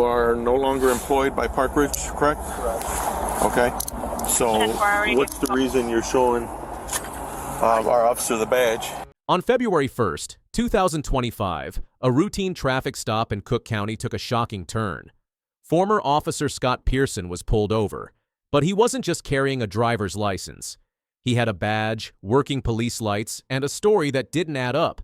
You are no longer employed by Park Ridge, correct? Correct. Okay. So what's the reason you're showing our officer the badge? On February 1st, 2025, a routine traffic stop in Cook County took a shocking turn. Former Officer Scott Pearson was pulled over, but he wasn't just carrying a driver's license. He had a badge, working police lights, and a story that didn't add up.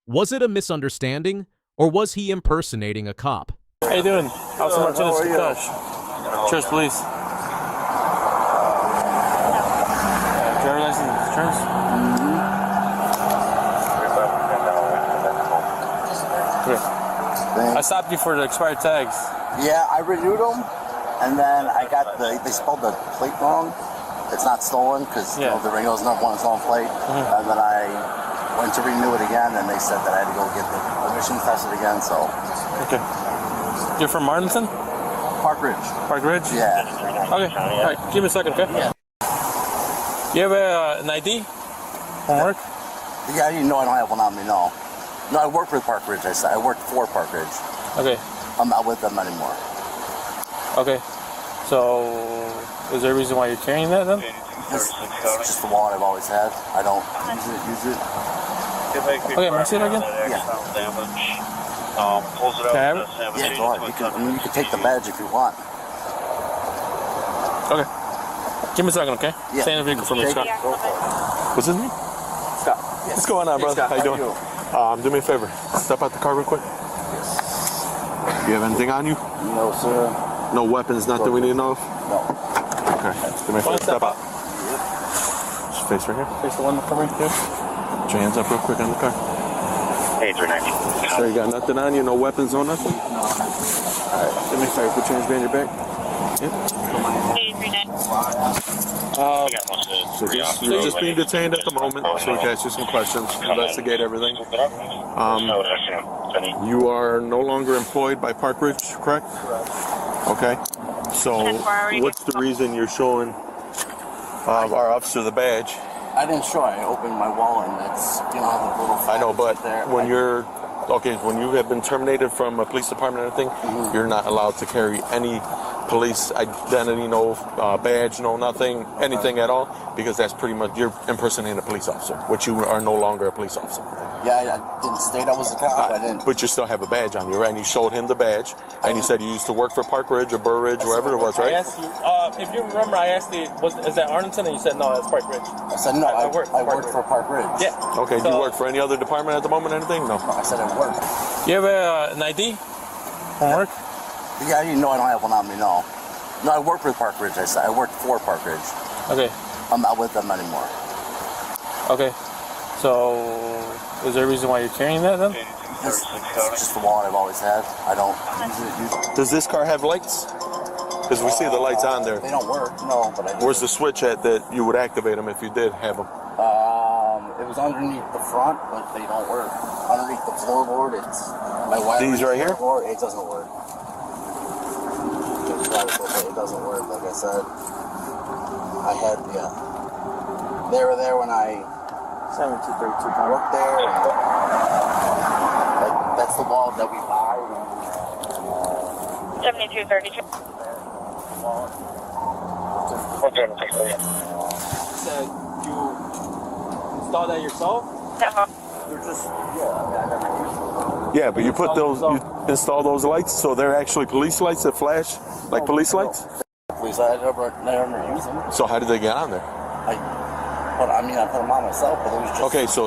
Was it a misunderstanding, or was he impersonating a cop? How you doing? How's so much of this cash? Cheers, please. Driver license, insurance? I stopped you for the expired tags. Yeah, I renewed them, and then I got they spelled the plate wrong. It's not stolen because the Ringo's not one stolen plate. And then I went to renew it again, and they said that I had to go get the emissions tested again. So. Okay. You're from Martinson? Park Ridge. Park Ridge? Yeah. Okay. All right. Give me a second, okay? Yeah. You have an ID? Homework? Yeah, I didn't know I don't have one on me. No. No, I work with Park Ridge. I work for Park Ridge. Okay. I'm not with them anymore. Okay. So, is there a reason why you're carrying that then? It's just the wallet I've always had. I don't use it. Okay, can I see it again? Yeah. Can I have it? Yeah, go ahead. You can take the badge if you want. Okay. Give me a second, okay? Yeah. Stay in the vehicle for me, Scott. What's his name? Scott. Yes. What's going on, brother? Scott, how you doing? Do me a favor. Step out the car real quick. You have anything on you? No, sir. No weapons, nothing we need to know of? No. Okay. Do me a favor. Step out. Just face right here. Face the one for me, here. Put your hands up real quick on the car. Hey, 390. So you got nothing on you? No weapons, no nothing? No. Alright. Do me a favor. Put your hands behind your back. Yeah. 8390. So you're just being detained at the moment, so we can ask you some questions, investigate everything. You are no longer employed by Park Ridge, correct? Okay. So what's the reason you're showing our officer the badge? I didn't show. I opened my wallet, and it's the little. I know, but there. when when you have been terminated from a police department or anything, you're not allowed to carry any police identity, no badge, no nothing, anything at all, because that's pretty much, you're impersonating a police officer, which you are no longer a police officer. Yeah, I didn't state I was a cop. I didn't. But you still have a badge on you, right? And you showed him the badge, and you said you used to work for Park Ridge or Burr Ridge, wherever it was, right? I asked you, if you remember, I asked you, is that Arlington? And you said, no, that's Park Ridge. I said, no, I worked for Park Ridge. Yeah. Okay, do you work for any other department at the moment, anything? No. I said I worked. You have an ID? Homework? Yeah, I didn't know I don't have one on me, no. No, I work with Park Ridge. I work for Park Ridge. Okay. I'm not with them anymore. Okay. So, is there a reason why you're carrying that then? It's just the wallet I've always had. I don't use it. Does this car have lights? Because we see the lights on there. They don't work, no, but I do. Where's the switch at that you would activate them if you did have them? It was underneath the front, but they don't work. Underneath the floorboard, it's my wire. These right here? It doesn't work. It doesn't work, like I said. I had, they were there when I 7232 worked there. And, that's the wall that we buy. 7232. Said you installed that yourself? You're just, I never used them. Yeah, but you install those lights, so they're actually police lights that flash, like police lights? Police, I never use them. So how did they get on there? I put them on myself, but it was just... Okay, so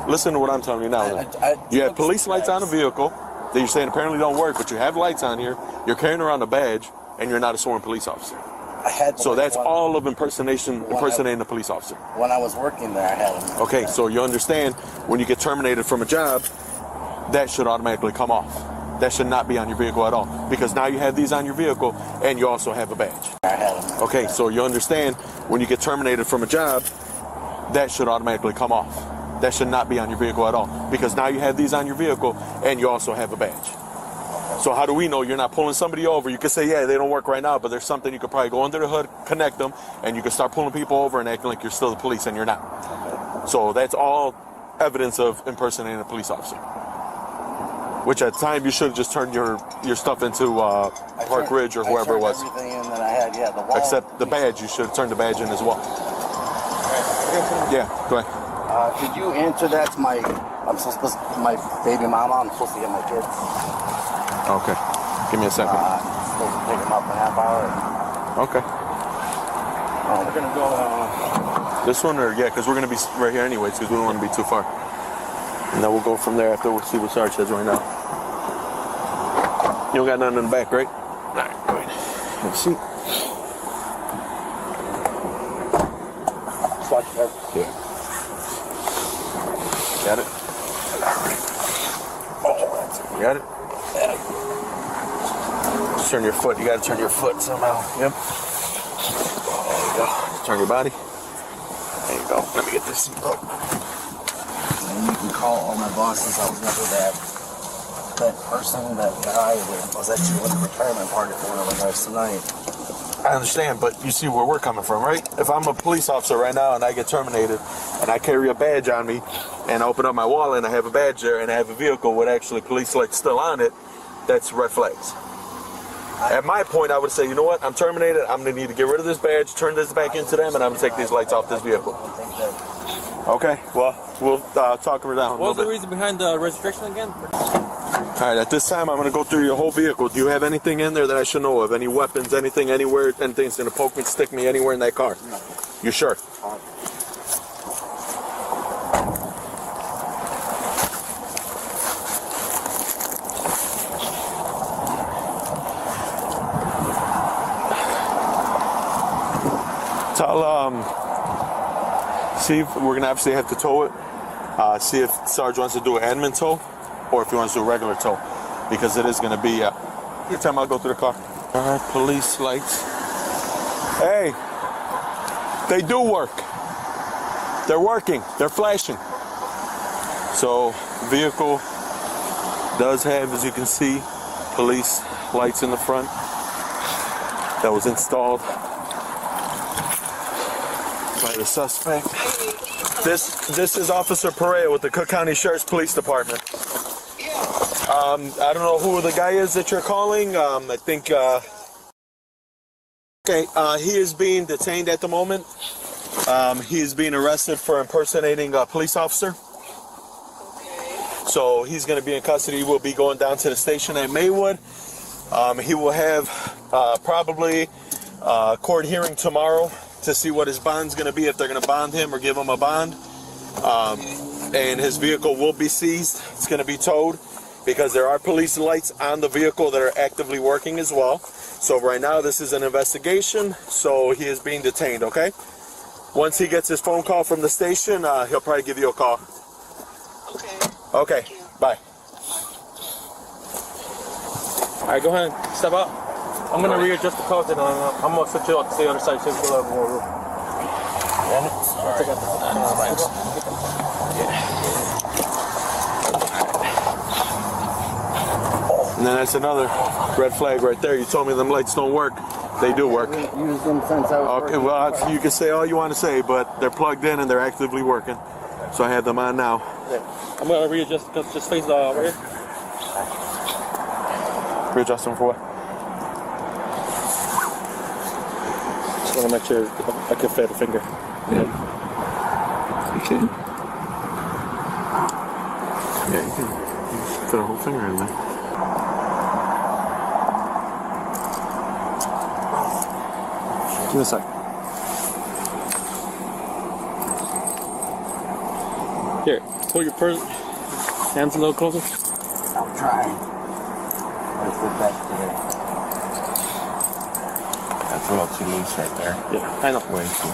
listen to what I'm telling you now. You have police lights on a vehicle that you're saying apparently don't work, but you have lights on here, you're carrying around a badge, and you're not a sworn police officer. So that's all of impersonating a police officer. When I was working there, I had them. Okay, so you understand, when you get terminated from a job, that should automatically come off. That should not be on your vehicle at all, because now you have these on your vehicle, and you also have a badge. I had them. Okay, so you understand, when you get terminated from a job, that should automatically come off. That should not be on your vehicle at all, because now you have these on your vehicle, and you also have a badge. So how do we know you're not pulling somebody over? You could say, yeah, they don't work right now, but there's something you could probably go under the hood, connect them, and you could start pulling people over and acting like you're still the police, and you're not. So that's all evidence of impersonating a police officer. Which at the time you should have just turned your stuff into Park Ridge or whoever it was. Everything in that I had, yeah, the wall. Except the badge, you should have turned the badge in as well. Yeah, go ahead. Could you answer that to my my baby mama? I'm supposed to get my kids. Okay. Give me a second. I'm supposed to pick them up in a half hour. Okay. We're gonna go. This one or yeah, because we're gonna be right here anyways, because we don't want to be too far. And then we'll go from there after we'll see what Sarge says right now. You don't got nothing in the back, right? All right, go ahead. Have a seat. Yeah. Got it? Oh, you got it? Yeah. Just turn your foot. You got to turn your foot somehow. Yep. There you go. Turn your body. There you go. Let me get this seat up. And you can call all my bosses. I was never that person, that guy that was actually with the retirement party for one of the guys tonight. I understand, but you see where we're coming from, right? If I'm a police officer right now and I get terminated and I carry a badge on me and I open up my wallet and I have a badge there and I have a vehicle with actually police lights still on it, that's red flags. At my point, I would say, you know what? I'm terminated. I'm going to need to get rid of this badge, turn this back into them, and I'm going to take these lights off this vehicle. Okay, well, we'll talk her down a little bit. What was the reason behind the restriction again? All right, at this time, I'm going to go through your whole vehicle. Do you have anything in there that I should know of? Any weapons, anything, anywhere, anything's going to poke me, stick me anywhere in that car? No. You sure? See if we're going to obviously have to tow it. See if Sarge wants to do an admin tow or if he wants to do a regular tow, because it is going to be every time I go through the car. All right, police lights. Hey, they do work. They're working. They're flashing. So vehicle does have, as you can see, police lights in the front. That was installed by the suspect. This is Officer Perea with the Cook County Sheriff's Police Department. I don't know who the guy is that you're calling. I think okay, he is being detained at the moment. He is being arrested for impersonating a police officer. So he's going to be in custody. We'll be going down to the station at Maywood. He will have probably a court hearing tomorrow to see what his bond's going to be, if they're going to bond him or give him a bond. And his vehicle will be seized. It's going to be towed because there are police lights on the vehicle that are actively working as well. So right now this is an investigation, so he is being detained, okay? Once he gets his phone call from the station, he'll probably give you a call. Okay, bye. All right, go ahead. Step up. I'm going to readjust the coat and I'm going to switch it out to the other side so we can have more room. And then that's another red flag right there. You told me them lights don't work. They do work. Use them since I was Okay, well, you can say all you want to say, but they're plugged in and they're actively working. So I have them on now. I'm going to readjust, just face right here. Readjust them for what? Just want to make sure I can fit a finger. Yeah. You can. Yeah, you can fit a whole finger in there. Give me a sec. Here, pull your hands a little closer. I'm trying. Let's get back to it. That's a little too loose right there. Yeah, I know. Way too.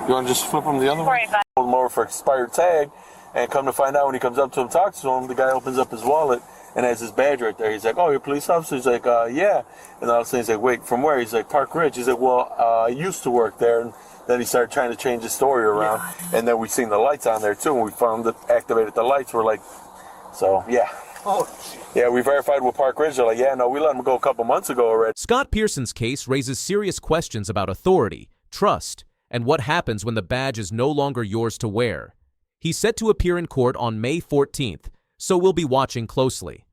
You want to just flip him the other way? Hold him over for expired tag, and come to find out when he comes up to him, talks to him, the guy opens up his wallet and has his badge right there. He's like, "Oh, you're a police officer?" He's like, "Yeah." And all of a sudden he's like, "Wait, from where?" He's like, "Park Ridge." He's like, "Well, I used to work there." And then he started trying to change his story around, and then we seen the lights on there too, and we found that activated the lights. We're like, so yeah. Oh, yeah, we verified with Park Ridge. They're like, yeah, no, we let him go a couple months ago already. Scott Pearson's case raises serious questions about authority, trust, and what happens when the badge is no longer yours to wear. He's set to appear in court on May 14th, so we'll be watching closely.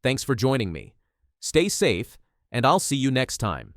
Thanks for joining me. Stay safe, and I'll see you next time.